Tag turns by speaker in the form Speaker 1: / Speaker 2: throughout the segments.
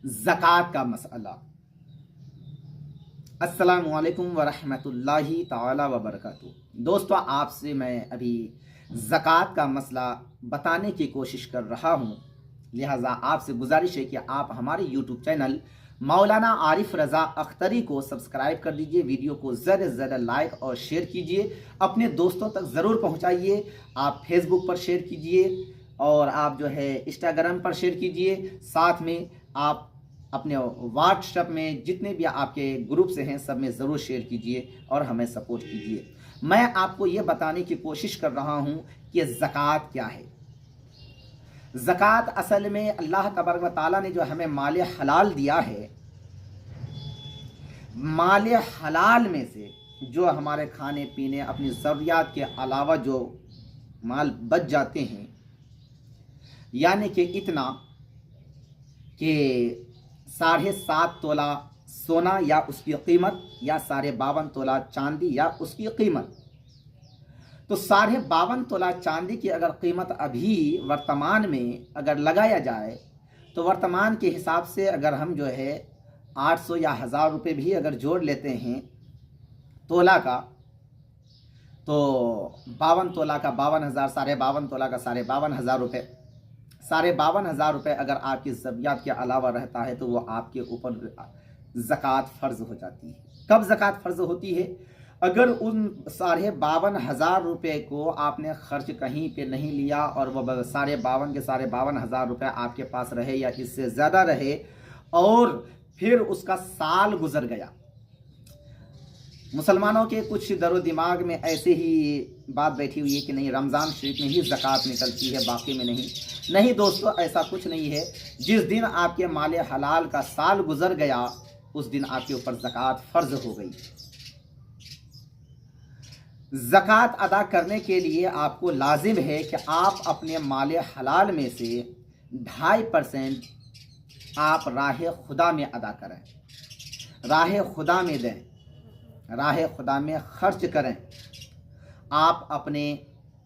Speaker 1: ज़कात का मसला। अस्सलामु अलैकुम वरहमतुल्लाहि ताला वबरकातुहू। दोस्तों, आपसे मैं अभी ज़कात का मसला बताने की कोशिश कर रहा हूँ, लिहाजा आपसे गुजारिश है कि आप हमारे यूट्यूब चैनल मौलाना आरिफ रज़ा अख्तरी को सब्सक्राइब कर दीजिए। वीडियो को ज़्यादा से ज़्यादा लाइक और शेयर कीजिए, अपने दोस्तों तक ज़रूर पहुँचाइए। आप फेसबुक पर शेयर कीजिए और आप जो है इंस्टाग्राम पर शेयर कीजिए। साथ में आप अपने व्हाट्सएप में जितने भी आपके ग्रुप से हैं सब में ज़रूर शेयर कीजिए और हमें सपोर्ट कीजिए। मैं आपको ये बताने की कोशिश कर रहा हूँ कि ज़कात क्या है। ज़कात असल में अल्लाह तबारक व तआला ने जो हमें माल हलाल दिया है, माल हलाल में से जो हमारे खाने पीने अपनी ज़रूरियात के अलावा जो माल बच जाते हैं, यानी कि इतना कि 7.5 तोला सोना या उसकी कीमत या 52.5 तोला चांदी या उसकी कीमत, तो 52.5 तोला चांदी की अगर कीमत अभी वर्तमान में अगर लगाया जाए तो वर्तमान के हिसाब से अगर हम जो है 800 या 1000 रुपये भी अगर जोड़ लेते हैं तोला का, तो 52 तोला का 52,000, 52.5 तोला का 52,500 रुपये, 52,500 रुपये अगर आपकी ज़रूरियात के अलावा रहता है तो वो आपके ऊपर ज़कात फ़र्ज़ हो जाती है। कब ज़कात फ़र्ज़ होती है? अगर उन 52,500 रुपये को आपने खर्च कहीं पे नहीं लिया और वह 52 के 52,500 रुपये आपके पास रहे या इससे ज़्यादा रहे और फिर उसका साल गुजर गया। मुसलमानों के कुछ दरो दिमाग में ऐसे ही बात बैठी हुई है कि नहीं, रमज़ान शरीफ में ही ज़कात निकलती है, बाकी में नहीं। नहीं दोस्तों, ऐसा कुछ नहीं है। जिस दिन आपके माल हलाल का साल गुजर गया उस दिन आपके ऊपर ज़कात फ़र्ज़ हो गई। ज़कात अदा करने के लिए आपको लाजिम है कि आप अपने माल हलाल में से 2.5% आप राह खुदा में अदा करें, राह खुदा में दें, राह खुदा में खर्च करें। आप अपने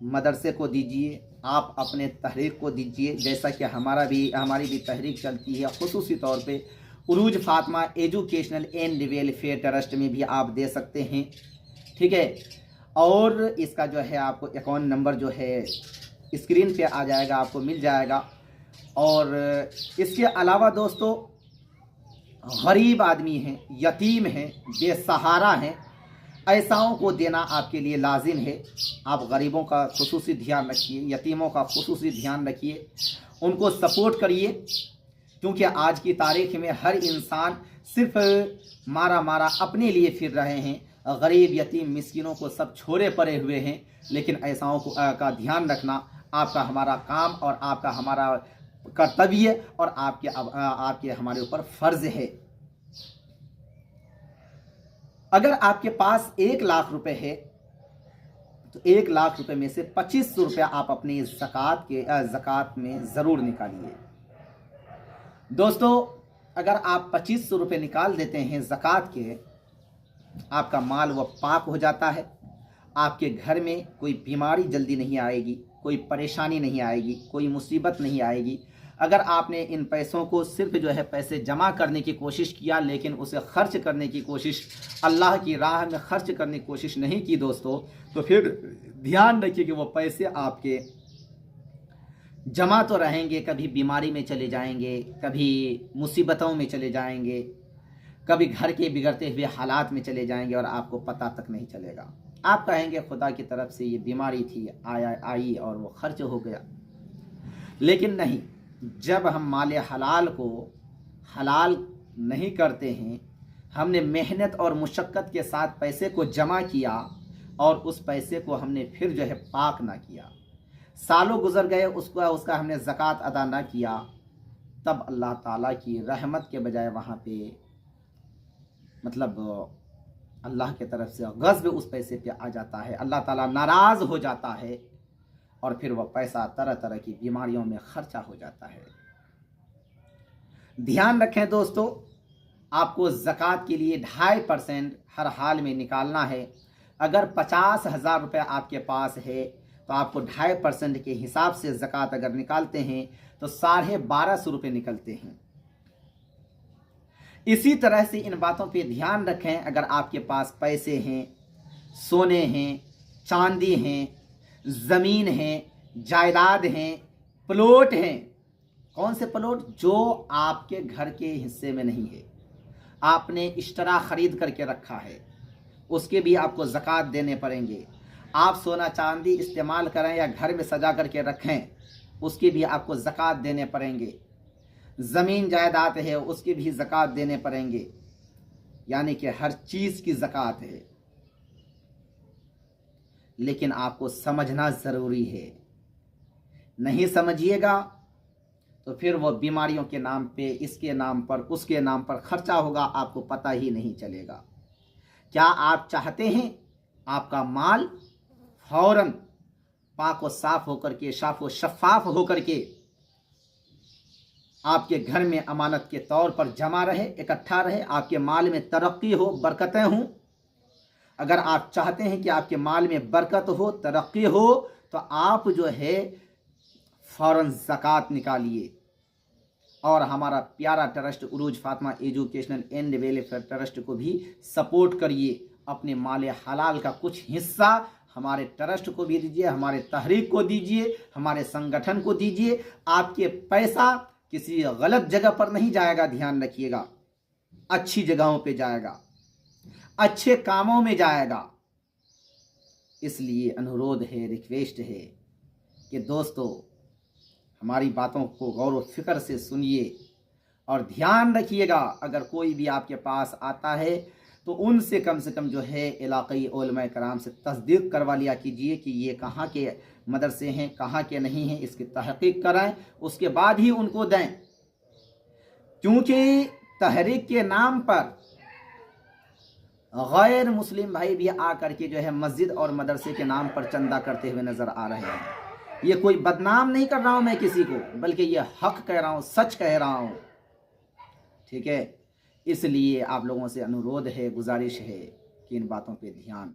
Speaker 1: मदरसे को दीजिए, आप अपने तहरीक को दीजिए, जैसा कि हमारी भी तहरीक चलती है। खुसूसी तौर पे Urooj Fatima educational and welfare trust में भी आप दे सकते हैं, ठीक है। और इसका जो है आपको अकाउंट नंबर जो है स्क्रीन पे आ जाएगा, आपको मिल जाएगा। और इसके अलावा दोस्तों, गरीब आदमी हैं, यतीम हैं, बेसहारा हैं, ऐसाओं को देना आपके लिए लाजिम है। आप गरीबों का खुसूसी ध्यान रखिए, यतीमों का खुसूसी ध्यान रखिए, उनको सपोर्ट करिए, क्योंकि आज की तारीख में हर इंसान सिर्फ मारा मारा अपने लिए फिर रहे हैं। गरीब यतीम मिस्किनों को सब छोड़े पड़े हुए हैं। लेकिन ऐसाओं को का ध्यान रखना आपका हमारा काम और आपका हमारा कर्तव्य और आपके हमारे ऊपर फ़र्ज़ है। अगर आपके पास 1 लाख रुपए है तो 1 लाख रुपए में से 2500 रुपया आप अपनी ज़कात में ज़रूर निकालिए। दोस्तों, अगर आप 2500 रुपये निकाल देते हैं ज़कात के, आपका माल वह पाक हो जाता है। आपके घर में कोई बीमारी जल्दी नहीं आएगी, कोई परेशानी नहीं आएगी, कोई मुसीबत नहीं आएगी। अगर आपने इन पैसों को सिर्फ जो है पैसे जमा करने की कोशिश किया, लेकिन उसे खर्च करने की कोशिश, अल्लाह की राह में खर्च करने की कोशिश नहीं की दोस्तों, तो फिर ध्यान रखिए कि वो पैसे आपके जमा तो रहेंगे, कभी बीमारी में चले जाएंगे, कभी मुसीबतों में चले जाएंगे, कभी घर के बिगड़ते हुए हालात में चले जाएंगे और आपको पता तक नहीं चलेगा। आप कहेंगे खुदा की तरफ से ये बीमारी थी, आई और वो खर्च हो गया। लेकिन नहीं, जब हम माल हलाल को हलाल नहीं करते हैं, हमने मेहनत और मुशक्क़त के साथ पैसे को जमा किया और उस पैसे को हमने फिर जो है पाक ना किया, सालों गुजर गए, उसका हमने ज़कात अदा ना किया, तब अल्लाह ताला की रहमत के बजाय वहाँ पे मतलब अल्लाह के तरफ से गज़ब उस पैसे पे आ जाता है। अल्लाह ताला नाराज़ हो जाता है और फिर वह पैसा तरह तरह की बीमारियों में खर्चा हो जाता है। ध्यान रखें दोस्तों, आपको ज़कात के लिए 2.5% हर हाल में निकालना है। अगर 50,000 रुपये आपके पास है तो आपको 2.5% के हिसाब से ज़कात अगर निकालते हैं तो 1250 रुपये निकलते हैं। इसी तरह से इन बातों पे ध्यान रखें। अगर आपके पास पैसे हैं, सोने हैं, चांदी हैं, ज़मीन है, जायदाद हैं, प्लॉट हैं, कौन से प्लॉट? जो आपके घर के हिस्से में नहीं है, आपने इश्तरा खरीद करके रखा है, उसके भी आपको ज़कात देने पड़ेंगे। आप सोना चांदी इस्तेमाल करें या घर में सजा करके रखें, उसकी भी आपको ज़कात देने पड़ेंगे। ज़मीन जायदाद है, उसकी भी ज़कात देने पड़ेंगे। यानी कि हर चीज़ की ज़कात है। लेकिन आपको समझना ज़रूरी है। नहीं समझिएगा तो फिर वो बीमारियों के नाम पे, इसके नाम पर, उसके नाम पर खर्चा होगा, आपको पता ही नहीं चलेगा। क्या आप चाहते हैं आपका माल फौरन पाक व साफ होकर के, साफ व शफाफ होकर के आपके घर में अमानत के तौर पर जमा रहे, इकट्ठा रहे, आपके माल में तरक्की हो, बरकतें हों? अगर आप चाहते हैं कि आपके माल में बरकत हो, तरक्की हो, तो आप जो है फौरन ज़कात निकालिए। और हमारा प्यारा trust Urooj Fatima educational and welfare trust को भी सपोर्ट करिए। अपने माल हलाल का कुछ हिस्सा हमारे ट्रस्ट को भी दीजिए, हमारे तहरीक को दीजिए, हमारे संगठन को दीजिए। आपके पैसा किसी गलत जगह पर नहीं जाएगा, ध्यान रखिएगा। अच्छी जगहों पे जाएगा, अच्छे कामों में जाएगा। इसलिए अनुरोध है, रिक्वेस्ट है कि दोस्तों हमारी बातों को गौर व फिक्र से सुनिए और ध्यान रखिएगा। अगर कोई भी आपके पास आता है तो उनसे कम से कम जो है इलाक़ई उलमा कराम से तस्दीक करवा लिया कीजिए कि ये कहाँ के मदरसे हैं, कहाँ के नहीं हैं, इसकी तहक़ीक़ कराएं, उसके बाद ही उनको दें। क्योंकि तहरीक के नाम पर गैर मुस्लिम भाई भी आकर के जो है मस्जिद और मदरसे के नाम पर चंदा करते हुए नज़र आ रहे हैं। ये कोई बदनाम नहीं कर रहा हूँ मैं किसी को, बल्कि ये हक कह रहा हूँ, सच कह रहा हूँ। ठीक है, इसलिए आप लोगों से अनुरोध है, गुजारिश है कि इन बातों पे ध्यान